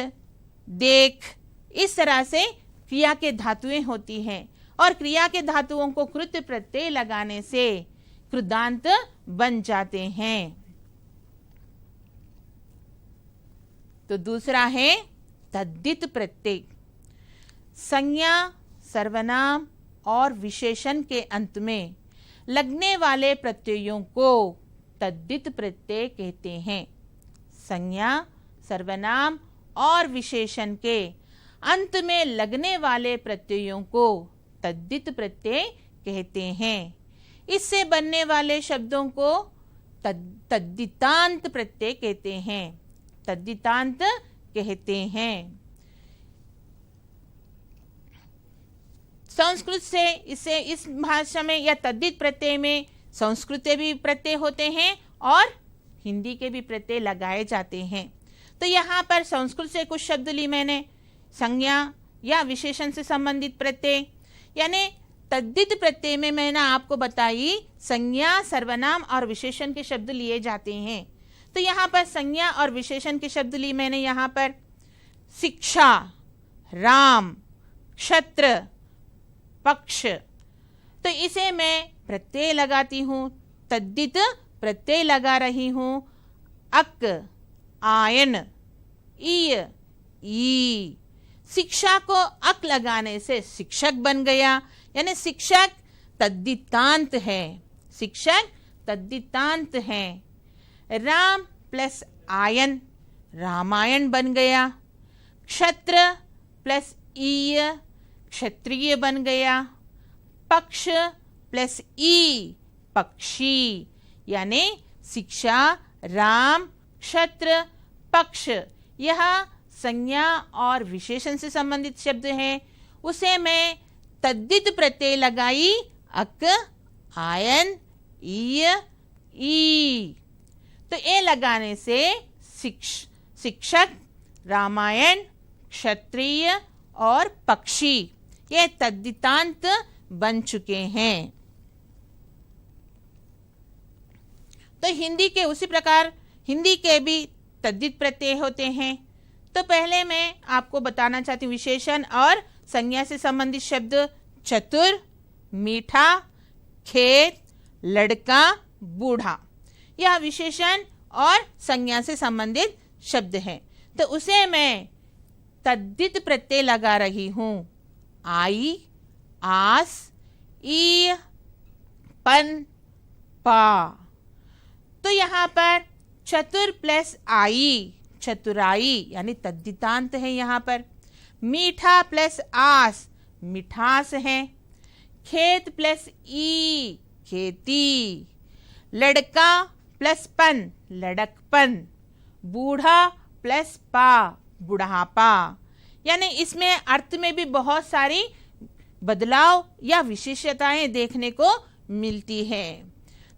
देख, इस तरह से क्रिया के धातुएं होती हैं और क्रिया के धातुओं को कृत प्रत्यय लगाने से कृदांत बन जाते हैं। तो दूसरा है तद्धित प्रत्यय। संज्ञा, सर्वनाम और विशेषण के अंत में लगने वाले प्रत्ययों को तद्धित प्रत्यय कहते हैं। संज्ञा, सर्वनाम और विशेषण के अंत में लगने वाले प्रत्ययों को तद्धित प्रत्यय कहते हैं। इससे बनने वाले शब्दों को तद्धितांत प्रत्यय कहते हैं। तद्धितांत कहते हैं। संस्कृत से इसे इस भाषा में या तद्धित प्रत्यय में संस्कृत के भी प्रत्यय होते हैं और हिंदी के भी प्रत्यय लगाए जाते हैं। तो यहाँ पर संस्कृत से कुछ शब्द ली मैंने, संज्ञा या विशेषण से संबंधित प्रत्यय। यानी तद्धित प्रत्यय में मैंने आपको बताई संज्ञा, सर्वनाम और विशेषण के शब्द लिए जाते हैं। तो यहाँ पर संज्ञा और विशेषण के शब्द लिए मैंने यहाँ पर शिक्षा, राम, क्षत्र, पक्ष। तो इसे मैं प्रत्यय लगाती हूँ तद्धित प्रत्यय लगा रही हूं। अक, आयन, ईय, ई। शिक्षा को अक लगाने से शिक्षक बन गया, यानी शिक्षक तद्धितांत है, शिक्षक तद्धितांत है। राम प्लस आयन, रामायण बन गया। क्षत्र प्लस ईय, क्षत्रिय बन गया। पक्ष प्लस ई, पक्षी, यानी शिक्षा, राम, क्षत्र, पक्ष, यह संज्ञा और विशेषण से संबंधित शब्द है। उसे मैं तद्धित प्रत्यय लगाई, अक, आयन, ईय, ई। तो ए लगाने से शिक्षक, रामायण, क्षत्रिय और पक्षी ये तद्धितांत बन चुके हैं। तो हिंदी के उसी प्रकार हिंदी के भी तद्धित प्रत्यय होते हैं। तो पहले मैं आपको बताना चाहती हूँ विशेषण और संज्ञा से संबंधित शब्द। चतुर, मीठा, खेत, लड़का, बूढ़ा, यह विशेषण और संज्ञा से संबंधित शब्द है। तो उसे मैं तद्धित प्रत्यय लगा रही हूँ। आई, आस, ई, पन, पा। तो यहाँ पर चतुर प्लस आई, चतुराई, यानी तद्धितांत है यहाँ पर। मीठा प्लस आस, मिठास है। खेत प्लस ई, खेती। लड़का प्लस पन, लड़कपन। बूढ़ा प्लस पा, बुढ़ापा। यानी इसमें अर्थ में भी बहुत सारी बदलाव या विशेषताएं देखने को मिलती है।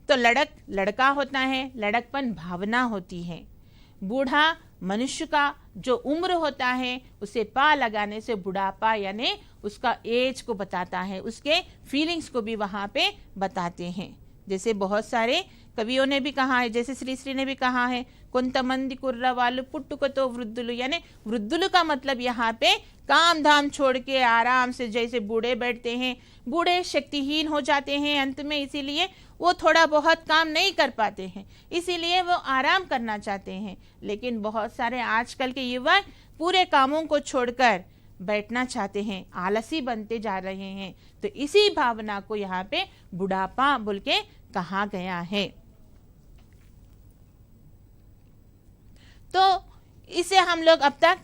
तो लड़का होता है, लड़कपन भावना होती है। बूढ़ा मनुष्य का जो उम्र होता है, उसे पा लगाने से बुढ़ापा यानी उसका एज को बताता है, उसके फीलिंग्स को भी वहाँ पे बताते हैं। जैसे बहुत सारे कवियों ने भी कहा है, जैसे श्री ने भी कहा है, కొంతమంది కుర్రవాళ్ళు పుట్టుకతో వృద్ధులు, यानी वृद्धुल का मतलब यहाँ पे काम धाम छोड़ के आराम से जैसे बूढ़े बैठते हैं, बूढ़े शक्तिहीन हो जाते हैं अंत में, इसीलिए वो थोड़ा बहुत काम नहीं कर पाते हैं, इसीलिए वो आराम करना चाहते हैं। लेकिन बहुत सारे आजकल के युवा पूरे कामों को छोड़कर बैठना चाहते हैं, आलसी बनते जा रहे हैं। तो इसी भावना को यहाँ पे बुढ़ापा बोल के कहा गया है। तो इसे हम लोग अब तक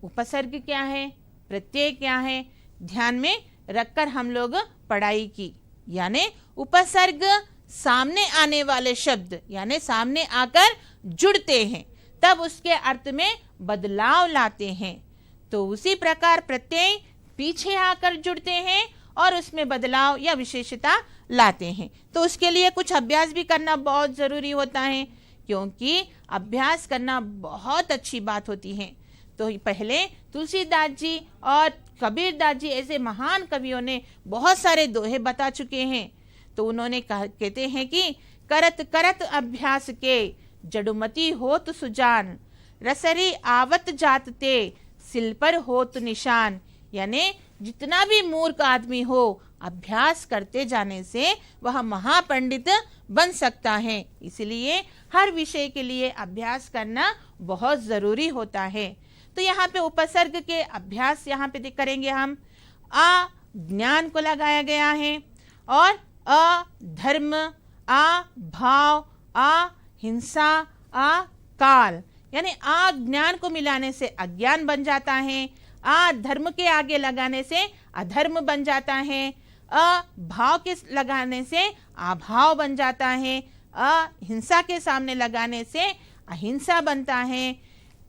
उपसर्ग क्या है, प्रत्यय क्या है, ध्यान में रखकर हम लोग पढ़ाई की। यानी उपसर्ग सामने आने वाले शब्द यानी सामने आकर जुड़ते हैं, तब उसके अर्थ में बदलाव लाते हैं। तो उसी प्रकार प्रत्यय पीछे आकर जुड़ते हैं और उसमें बदलाव या विशेषता लाते हैं। तो उसके लिए कुछ अभ्यास भी करना बहुत जरूरी होता है, क्योंकि अभ्यास करना बहुत अच्छी बात होती है। तो पहले तुलसीदास जी और कबीरदास जी ऐसे महान कवियों ने बहुत सारे दोहे बता चुके हैं। तो उन्होंने कहते हैं कि करत करत अभ्यास के जड़ुमती होत सुजान, रसरी आवत जातते सिल पर होत निशान। यानी जितना भी मूर्ख आदमी हो, अभ्यास करते जाने से वह महापंडित बन सकता है। इसलिए हर विषय के लिए अभ्यास करना बहुत जरूरी होता है। तो यहाँ पे उपसर्ग के अभ्यास यहाँ पे करेंगे हम। आ ज्ञान को लगाया गया है, और अ धर्म, आ भाव, आ हिंसा, आ काल, यानी आ ज्ञान को मिलाने से अज्ञान बन जाता है, आ धर्म के आगे लगाने से अधर्म बन जाता है, अ भाव के लगाने से अभाव बन जाता है, अ हिंसा के सामने लगाने से अहिंसा बनता है,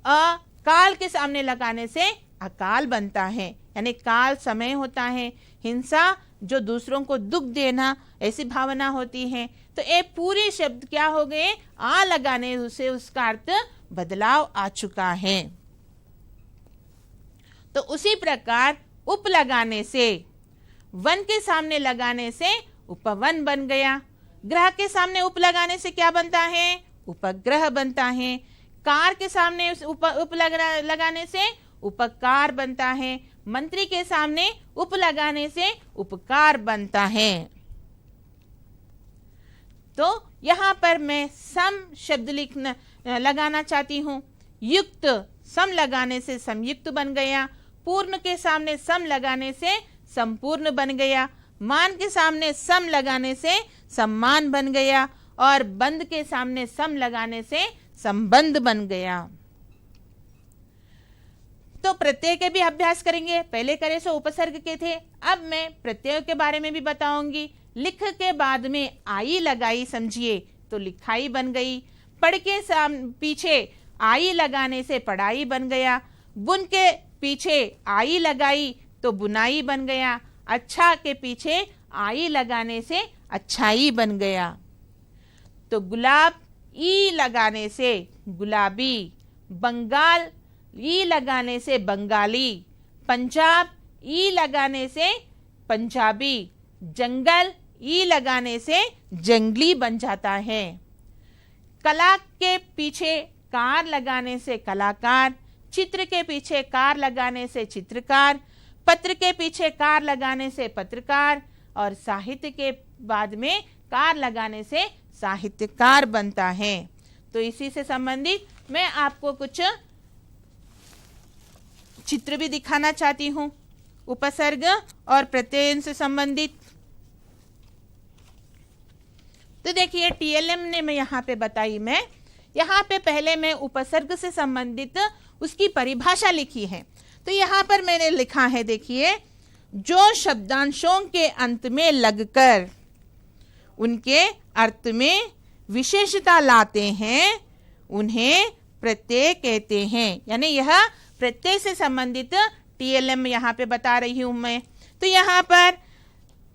अ काल के सामने लगाने से अकाल बनता है। यानी काल समय होता है, हिंसा जो दूसरों को दुख देना ऐसी भावना होती है। तो ये पूरे शब्द क्या हो गए, आ लगाने से उसका अर्थ बदलाव आ चुका है। तो उसी प्रकार उप लगाने से, वन के सामने लगाने से उपवन बन गया। ग्रह के सामने उप लगाने से क्या बनता है, उपग्रह बनता है। कार के सामने उप लगाने से उपकार बनता है। मंत्री के सामने उप लगाने से उपकार बनता है। तो यहाँ पर मैं सम शब्द लगाना चाहती हूँ। युक्त, सम लगाने से समयुक्त बन गया। पूर्ण के सामने सम लगाने से संपूर्ण बन गया। मान के सामने सम लगाने से सम्मान बन गया। और बंद के सामने सम लगाने से संबंध बन गया। तो प्रत्यय के भी अभ्यास करेंगे। पहले करे सो उपसर्ग के थे, अब मैं प्रत्यय के बारे में भी बताऊंगी। लिख के बाद में आई लगाई समझिए तो लिखाई बन गई। पढ़ के पीछे आई लगाने से पढ़ाई बन गया। बुन के पीछे आई लगाई तो बुनाई बन गया। अच्छा के पीछे आई लगाने से अच्छाई बन गया। तो गुलाब ई लगाने से गुलाबी, बंगाल ई लगाने से बंगाली, पंजाब ई लगाने से पंजाबी, जंगल ई लगाने से जंगली बन जाता है। कला के पीछे कार लगाने से कलाकार, चित्र के पीछे कार लगाने से चित्रकार, पत्र के पीछे कार लगाने से पत्रकार, और साहित्य के बाद में कार लगाने से साहित्यकार बनता है। तो इसी से संबंधित मैं आपको कुछ चित्र भी दिखाना चाहती हूँ, उपसर्ग और प्रत्यय से संबंधित। तो देखिए टीएलएम ने मैं यहाँ पे बताई, मैं यहाँ पे पहले मैं उपसर्ग से संबंधित उसकी परिभाषा लिखी है। तो यहाँ पर मैंने लिखा है, देखिए, जो शब्दांशों के अंत में लगकर उनके अर्थ में विशेषता लाते हैं उन्हें प्रत्यय कहते हैं। यानी यह प्रत्यय से संबंधित टीएलएम यहाँ पे बता रही हूं मैं। तो यहाँ पर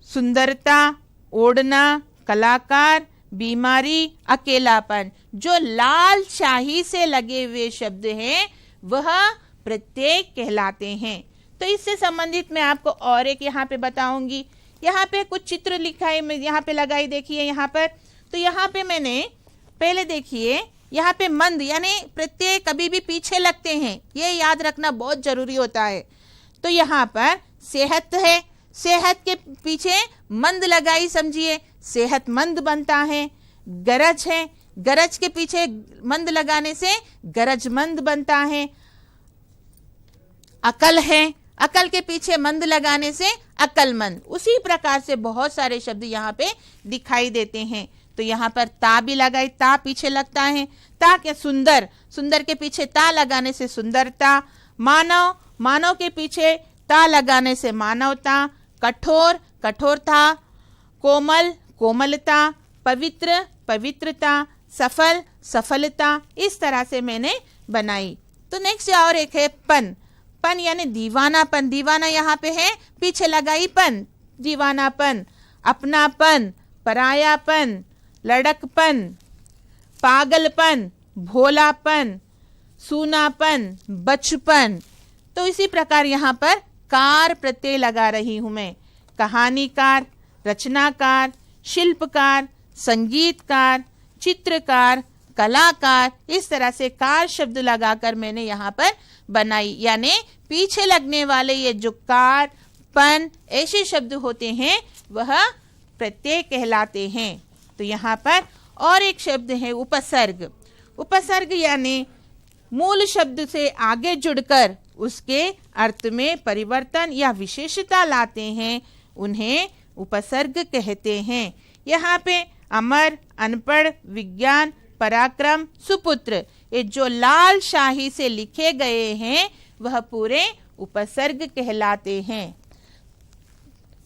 सुंदरता, ओढ़ना, कलाकार, बीमारी, अकेलापन, जो लाल शाही से लगे हुए शब्द हैं वह प्रत्यय कहलाते हैं। तो इससे संबंधित मैं आपको और एक यहाँ पे बताऊंगी। यहाँ पे कुछ चित्र लिखा है, मैं यहाँ पे लगाई, देखिए यहाँ पर। तो यहाँ पे मैंने पहले देखिए, यहाँ पे मंद यानी प्रत्यय कभी भी पीछे लगते हैं, ये याद रखना बहुत जरूरी होता है। तो यहाँ पर सेहत है, सेहत के पीछे मंद लगाई समझिए, सेहतमंद बनता है। गरज है, गरज के पीछे मंद लगाने से गरजमंद बनता है। अकल है, अकल के पीछे मंद लगाने से अकलमंद। उसी प्रकार से बहुत सारे शब्द यहाँ पे दिखाई देते हैं। तो यहाँ पर ता भी लगाई, ता पीछे लगता है। ता के सुंदर, सुंदर के पीछे ता लगाने से सुंदरता। मानव, मानव के पीछे ता लगाने से मानवता। कठोर, कठोरता। कोमल, कोमलता। पवित्र, पवित्रता। सफल, सफलता। इस तरह से मैंने बनाई। तो नेक्स्ट और एक है पन, पन यानी दीवानापन। दीवाना यहाँ पे है, पीछे लगाई पन, दीवानापन। अपनापन, परायापन, लड़कपन, पागलपन, भोलापन, सूनापन, बचपन। तो इसी प्रकार यहाँ पर कार प्रत्यय लगा रही हूं मैं। कहानीकार, रचनाकार, शिल्पकार, संगीतकार, चित्रकार, कलाकार, इस तरह से कार शब्द लगाकर मैंने यहाँ पर बनाई। यानी पीछे लगने वाले ये जो कार, पन ऐसे शब्द होते हैं वह प्रत्यय कहलाते हैं। तो यहाँ पर और एक शब्द है उपसर्ग। उपसर्ग यानी मूल शब्द से आगे जुड़कर उसके अर्थ में परिवर्तन या विशेषता लाते हैं, उन्हें उपसर्ग कहते हैं। यहाँ पे अमर, अनपढ़, विज्ञान, पराक्रम, सुपुत्र, ये जो लाल शाही से लिखे गए हैं वह पूरे उपसर्ग कहलाते हैं।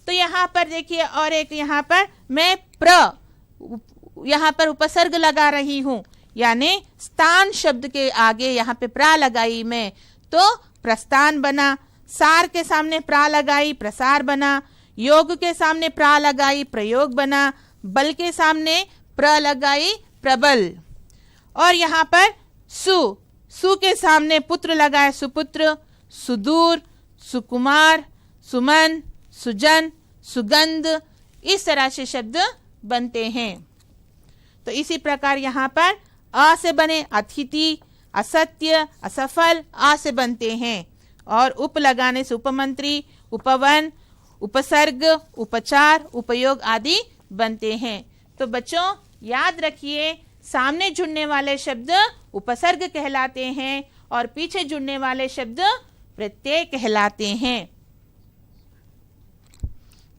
तो यहाँ पर देखिए और एक यहाँ पर मैं यहाँ पर उपसर्ग लगा रही हूँ, यानी स्थान शब्द के आगे यहाँ पे प्रा लगाई मैं तो प्रस्थान बना। सार के सामने प्रा लगाई, प्रसार बना। योग के सामने प्रा लगाई, प्रयोग बना। बल के सामने प्र लगाई, प्रबल। और यहाँ पर सु, सु के सामने पुत्र लगाए, सुपुत्र। सुदूर, सुकुमार, सुमन, सुजन, सुगंध, इस तरह से शब्द बनते हैं। तो इसी प्रकार यहाँ पर अ से बने अतिथि, असत्य, असफल, आ से बनते हैं। और उप लगाने से उपमंत्री, उपवन, उपसर्ग, उपचार, उपयोग आदि बनते हैं। तो बच्चों याद रखिए, सामने जुड़ने वाले शब्द उपसर्ग कहलाते हैं और पीछे जुड़ने वाले शब्द प्रत्यय कहलाते हैं।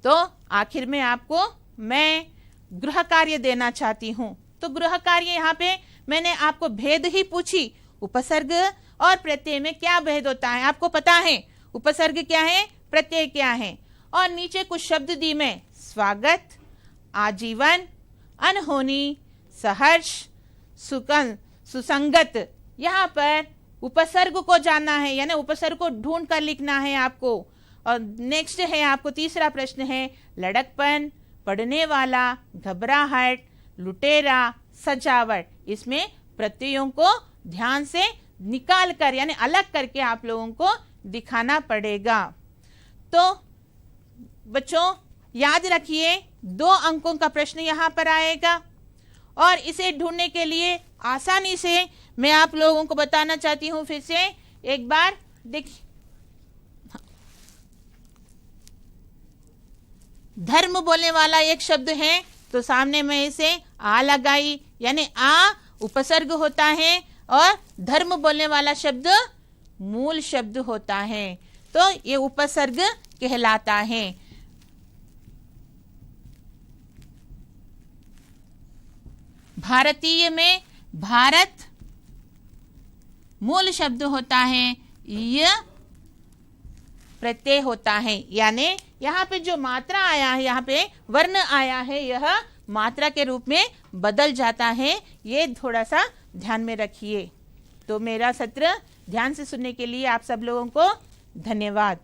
तो आखिर में आपको मैं गृह कार्य देना चाहती हूं। तो गृह कार्य यहाँ पे मैंने आपको भेद ही पूछी, उपसर्ग और प्रत्यय में क्या भेद होता है आपको पता है, उपसर्ग क्या है, प्रत्यय क्या है। और नीचे कुछ शब्द दी मैं, स्वागत, आजीवन, अनहोनी, सहर्ष, सुसंगत। यहाँ पर उपसर्ग को जानना है, यानी उपसर्ग को ढूंढ कर लिखना है आपको। और नेक्स्ट है आपको तीसरा प्रश्न है, लड़कपन, पढ़ने वाला, घबराहट, लुटेरा, सजावट। इसमें प्रत्ययों को ध्यान से निकाल कर यानी अलग करके आप लोगों को दिखाना पड़ेगा। तो बच्चों याद रखिए 2 अंकों का प्रश्न यहाँ पर आएगा और इसे ढूंढने के लिए आसानी से मैं आप लोगों को बताना चाहती हूँ। फिर से एक बार देखिए, धर्म बोलने वाला एक शब्द है तो सामने मैं इसे आ लगाई, यानी आ उपसर्ग होता है और धर्म बोलने वाला शब्द मूल शब्द होता है, तो ये उपसर्ग कहलाता है। भारतीय में भारत मूल शब्द होता है, यह प्रत्यय होता है, यानी यहाँ पे जो मात्रा आया है, यहाँ पे वर्ण आया है, यह मात्रा के रूप में बदल जाता है। ये थोड़ा सा ध्यान में रखिए। तो मेरा सत्र ध्यान से सुनने के लिए आप सब लोगों को धन्यवाद।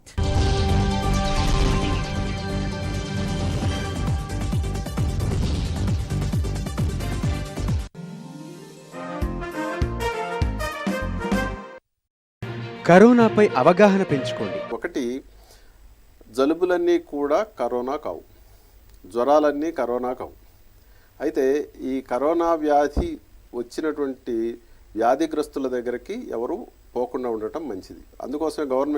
కరోనాపై అవగాహన పెంచుకోండి. ఒకటి, జలుబులన్నీ కూడా కరోనా కావు, జ్వరాలన్నీ కరోనా కావు. అయితే ఈ కరోనా వ్యాధి వచ్చినటువంటి వ్యాధిగ్రస్తుల దగ్గరికి ఎవరు పోకుండా ఉండటం మంచిది. అందుకోసమే గవర్నమెంట్